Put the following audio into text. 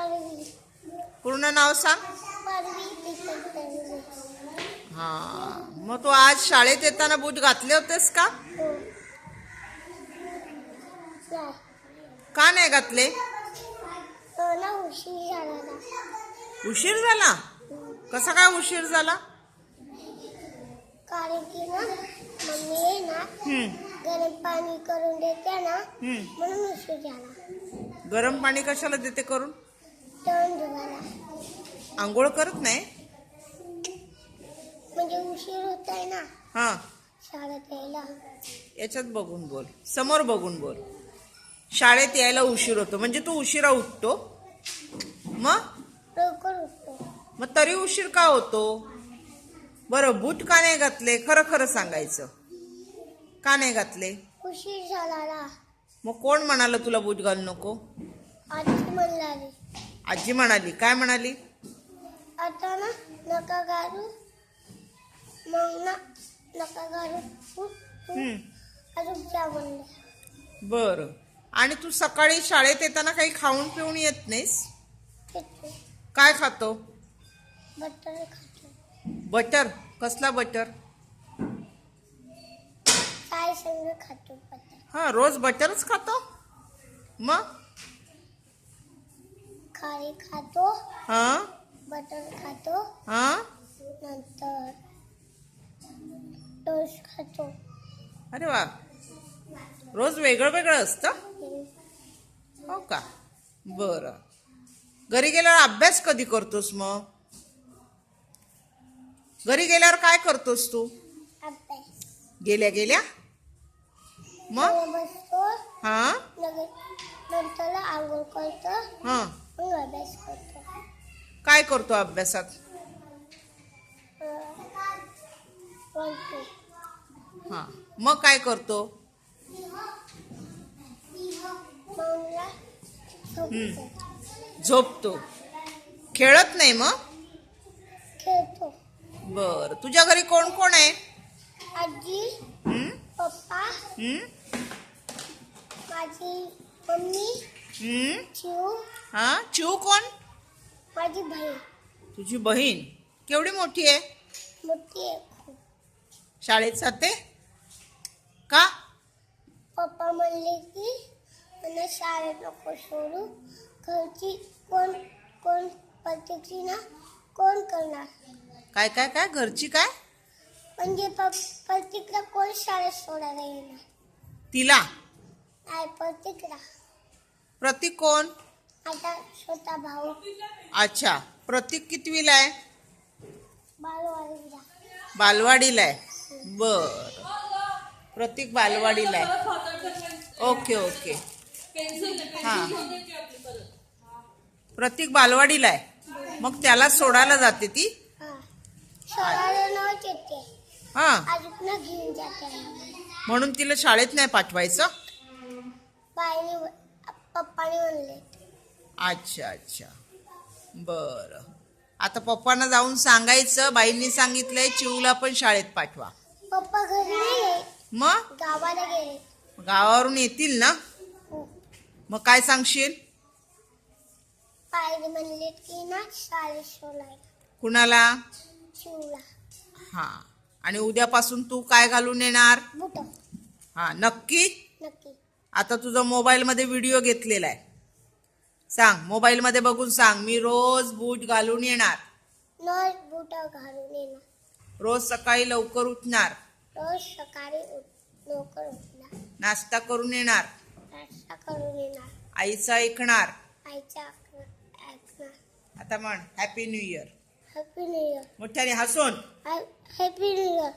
परवी. पूर्ण नाव सांग. परवी दीपक दळवे. हा, मग तू आज शाळेत येताना बूट घातले होतेस का? हो. नाही. का नाही घातले? ना उशीर झाला ना. उशीर झाला? कसा काय उशीर झाला? कारण की ना मम्मी आहे ना गरम पाणी करून देते ना म्हणून उशीर झाला. गरम पाणी कशाला देते करून? तोंड धुवायला. आंघोळ करत नाही? म्हणजे उशीर होत आहे ना हा, शाळेत यायला. याच्यात बघून बोल, समोर बघून बोल. शाळेत यायला उशीर होतो म्हणजे तू उशिरा उठतो? मग लवकर उठतो. मग तरी उशीर का होतो? बरं, बूट का नाही घातले? खरं खरं सांगायचं, का नाही घातले? उशीर झाला ना. मग कोण म्हणाल तुला बूट घालू नको? आजी म्हणली. आजी म्हणाली? काय म्हणाली? आता ना नका घालू. मग ना नका घालू. अजून त्या म्हणले. बर, आणि तू सकाळी शाळेत येताना काही खाऊन पिऊन येत नाहीस? काय खातो? बटर खातो. बटर? कसला बटर? काय संग खातो बटर. हा, रोज बटरच खातो? मग खारी खातो. हा, बटर खातो. हा, नंतर टोस्ट खातो. अरे वा, रोज वेगळं वेगळं असतं? हो का? बरं, घरी गेल्यावर अभ्यास कधी करतोस? मग घरी गेल्यावर काय करतोस तू? अभ्यास. गेल्या गेल्या मग? बसतो. हा, नंतर आंघोळ करतो. हा, मग अभ्यास करतो. काय करतो अभ्यासात? बोलतो. हा, मग काय करतो? झोपतो. खेळत नाही मग? खेळतो. बर, तुझ्या घरी कोण कोण आहे? आजी, पप्पा, माझी मम्मी, चिऊ. हा, चिऊ कोण? माझी बहीण. तुझी बहीण केवढी मोठी आहे? मोठी आहे खूप. शाळेत जाते का? पप्पा म्हणले की मला शाळेत नको सोडू. घरची कोण कोण प्रत्येकी ना कोण करणार? काय काय काय घरची काय? म्हणजे प्रत्येकला कोण शाळेत सोडायला येणार? तिला? नाही, प्रत्येकला. प्रतीक कोण? आता छोटा भाऊ. अच्छा, प्रतीक कितवीला आहे? बालवाडीला. बालवाडीला आहे. बर, प्रतीक बालवाडीला आहे. Okay okay. हा, प्रतीक बालवाडीला आहे. मग त्याला सोडायला जाते ती? सोडायला नव्हते येते. हा, अजून घेऊन जाते. म्हणून तिला शाळेत नाही पाठवायचं? बाईने पप्पाने म्हणले. अच्छा अच्छा, बर. आता पप्पांना जाऊन सांगायचं बाईंनी सांगितलंय चिऊला पण शाळेत पाठवा. पप्पा घरी नाही, मग गावाला गेले. गावावरून येतील ना? मग काय सांगशील? बाईने म्हणले की ना शाळेत सोडायला. कुणाला? चिऊला. हा, आणि उद्यापासून तू काय घालून येणार? बुट. हा, नक्की? नक्की. आता तुझा मोबाईल मध्ये व्हिडिओ घेतलेला आहे. सांग, मोबाईल मध्ये बघून सांग, मी रोज बूट घालून येणार. रोज बुट घालून येणार. रोज सकाळी लवकर उठणार. रोज सकाळी लवकर उठणार. नाश्ता करून येणार. नाश्ता करून येणार. आईचं ऐकणार. आईचा ऐकणार. आता म्हण happy new year. Happy new year. मोठ्याने हसून. Happy new year.